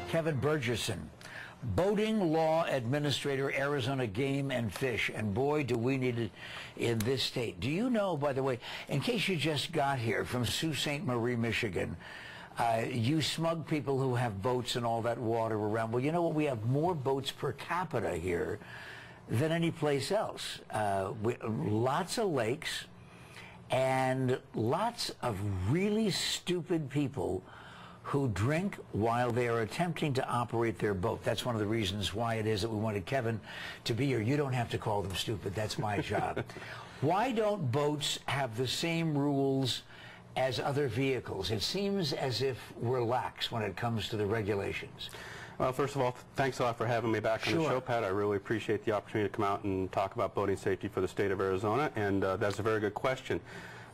Kevin Burgesson, boating law administrator, Arizona Game and Fish, and boy, do we need it in this state. Do you know, by the way, in case you just got here from Sault Ste. Marie, Michigan, you smug people who have boats and all that water around. Well, you know what? We have more boats per capita here than any place else. Lots of lakes and lots of really stupid people who drink while they are attempting to operate their boat. That's one of the reasons why it is that we wanted Kevin to be here. You don't have to call them stupid. That's my job. Why don't boats have the same rules as other vehicles? It seems as if we're lax when it comes to the regulations. Well, first of all, thanks a lot for having me back on the show, Pat. I really appreciate the opportunity to come out and talk about boating safety for the state of Arizona, and that's a very good question.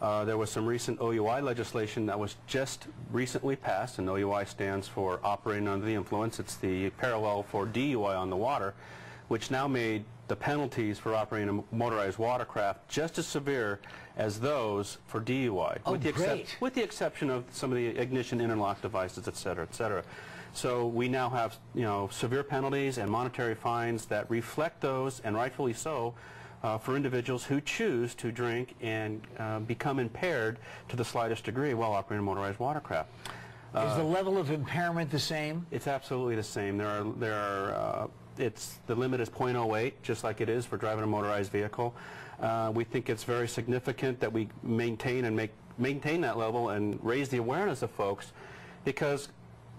There was some recent OUI legislation that was just recently passed, and OUI stands for Operating Under the Influence. It's the parallel for DUI on the water, which now made the penalties for operating a motorized watercraft just as severe as those for DUI, with the exception of some of the ignition interlock devices, et cetera, et cetera. So we now have, severe penalties and monetary fines that reflect those, and rightfully so, for individuals who choose to drink and become impaired to the slightest degree while operating a motorized watercraft. Is the level of impairment the same? It's absolutely the same. The limit is .08, just like it is for driving a motorized vehicle. We think it's very significant that we maintain that level and raise the awareness of folks, because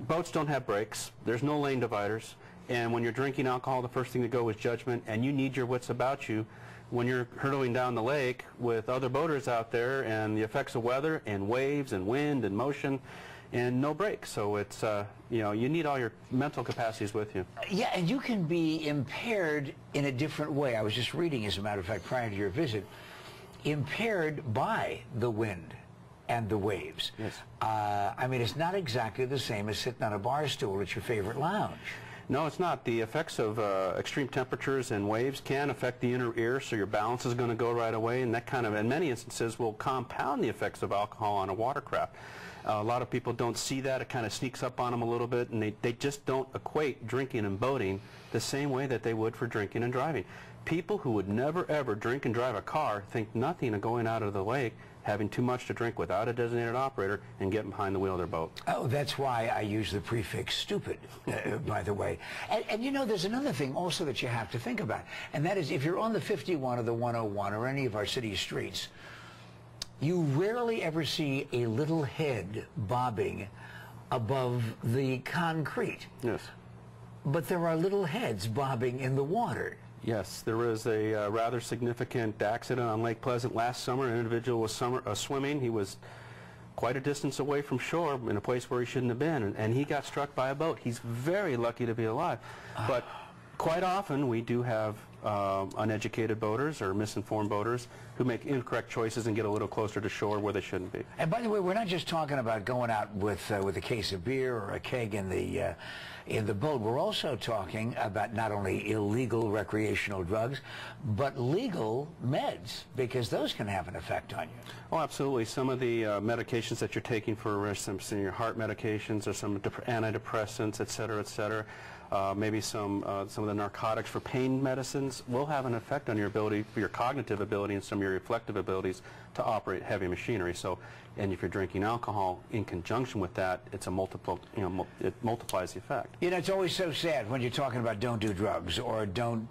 boats don't have brakes, there's no lane dividers, and when you're drinking alcohol, the first thing to go is judgment, and you need your wits about you when you're hurtling down the lake with other boaters out there and the effects of weather and waves and wind and motion and no brakes. So it's, you need all your mental capacities with you. Yeah, and you can be impaired in a different way. I was just reading, as a matter of fact, prior to your visit, impaired by the wind and the waves. Yes. I mean, it's not exactly the same as sitting on a bar stool at your favorite lounge. No, it's not. The effects of extreme temperatures and waves can affect the inner ear, so your balance is going to go right away, and that kind of, in many instances, will compound the effects of alcohol on a watercraft. A lot of people don't see that. It kind of sneaks up on them a little bit, and they just don't equate drinking and boating the same way that they would for drinking and driving. People who would never, ever drink and drive a car think nothing of going out of the lake, having too much to drink without a designated operator, and getting behind the wheel of their boat. Oh, that's why I use the prefix stupid, by the way. And there's another thing also that you have to think about, and that is if you're on the 51 or the 101 or any of our city streets, you rarely ever see a little head bobbing above the concrete. Yes. But there are little heads bobbing in the water. Yes, there was a rather significant accident on Lake Pleasant last summer. An individual was swimming. He was quite a distance away from shore in a place where he shouldn't have been, and he got struck by a boat. He's very lucky to be alive. But quite often we do have uneducated boaters or misinformed boaters who make incorrect choices and get a little closer to shore where they shouldn't be. And by the way, we're not just talking about going out with a case of beer or a keg in the boat. We're also talking about not only illegal recreational drugs, but legal meds, because those can have an effect on you. Oh, absolutely. Some of the medications that you're taking for instance, your heart medications or some antidepressants, et cetera, maybe some of the narcotics for pain medicines will have an effect on your ability, your cognitive ability and some of your reflective abilities to operate heavy machinery. So, and if you're drinking alcohol in conjunction with that, it's a multiple, it multiplies the effect. It's always so sad when you're talking about don't do drugs or don't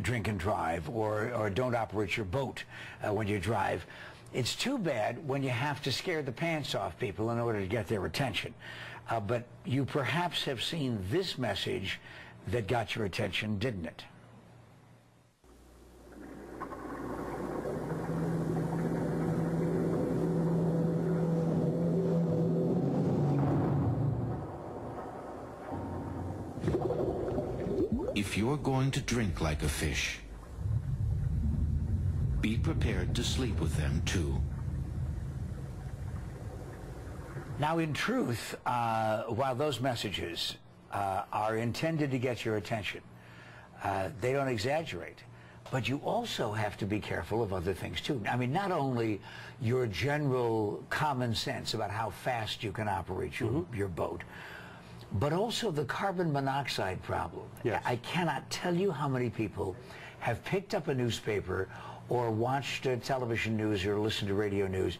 drink and drive or don't operate your boat when you drive. It's too bad when you have to scare the pants off people in order to get their attention. But you perhaps have seen this message that got your attention, didn't it? If you're going to drink like a fish, be prepared to sleep with them too. Now, in truth, while those messages are intended to get your attention, they don't exaggerate. But you also have to be careful of other things, too. I mean, not only your general common sense about how fast you can operate your boat, but also the carbon monoxide problem. Yes. I cannot tell you how many people have picked up a newspaper or watched television news or listened to radio news,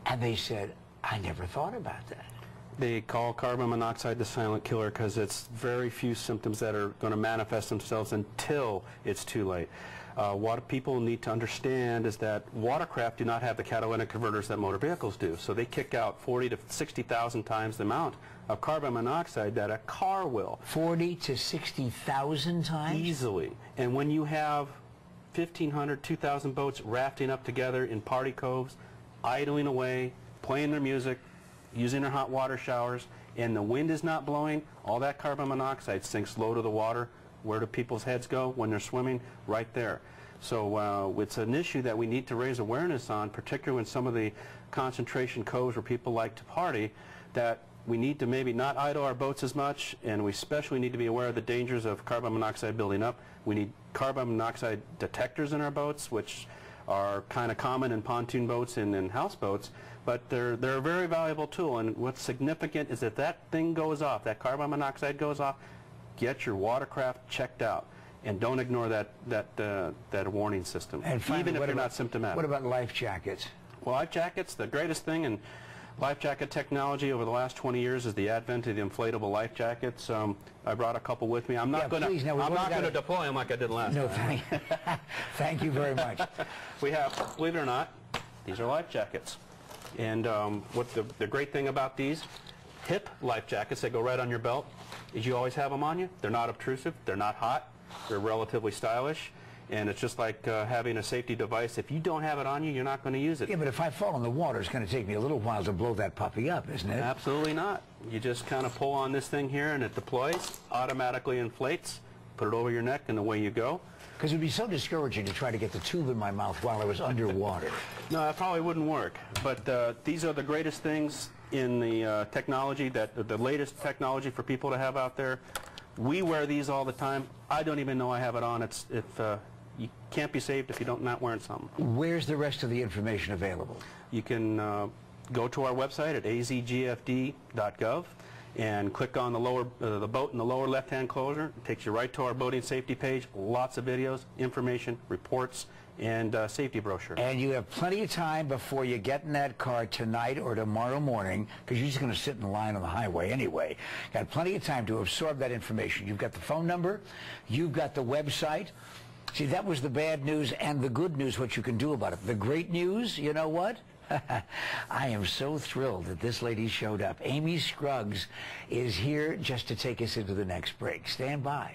and they said, I never thought about that. They call carbon monoxide the silent killer because it's very few symptoms that are going to manifest themselves until it's too late. What people need to understand is that watercraft do not have the catalytic converters that motor vehicles do. So they kick out 40 to 60,000 times the amount of carbon monoxide that a car will. 40 to 60,000 times? Easily. And when you have 1,500, 2,000 boats rafting up together in party coves, idling away, playing their music, using their hot water showers, and the wind is not blowing, all that carbon monoxide sinks low to the water. Where do people's heads go when they're swimming? Right there. So it's an issue that we need to raise awareness on, particularly in some of the concentration coves where people like to party, that we need to maybe not idle our boats as much, and we especially need to be aware of the dangers of carbon monoxide building up. We need carbon monoxide detectors in our boats, which are kind of common in pontoon boats and in houseboats, but they're a very valuable tool. And what's significant is that that thing goes off, that carbon monoxide goes off, get your watercraft checked out, and don't ignore that warning system, and finally, even if you're not symptomatic. What about life jackets? Well, life jackets, the greatest thing in life jacket technology over the last 20 years is the advent of the inflatable life jackets. I brought a couple with me. I'm not going to deploy them like I did last time. Thank you very much. We have, believe it or not, these are life jackets. And what the great thing about these hip life jackets that go right on your belt is you always have them on you. They're not obtrusive. They're not hot. They're relatively stylish. And it's just like having a safety device. If you don't have it on you, you're not going to use it. Yeah, but if I fall in the water, it's going to take me a little while to blow that puppy up, isn't it? Absolutely not. You just kind of pull on this thing here, and it deploys, automatically inflates, put it over your neck, and away you go. Because it would be so discouraging to try to get the tube in my mouth while I was underwater. No, that probably wouldn't work. But these are the greatest things in the technology, the latest technology for people to have out there. We wear these all the time. I don't even know I have it on. You can't be saved if you don't not wearing something. Where's the rest of the information available? You can go to our website at azgfd.gov and click on the boat in the lower left-hand corner. It takes you right to our boating safety page. Lots of videos, information, reports, and safety brochure. And you have plenty of time before you get in that car tonight or tomorrow morning, because you're just going to sit in line on the highway anyway. Got plenty of time to absorb that information. You've got the phone number. You've got the website. See, that was the bad news and the good news, what you can do about it. The great news, you know what? I am so thrilled that this lady showed up. Amy Scruggs is here just to take us into the next break. Stand by.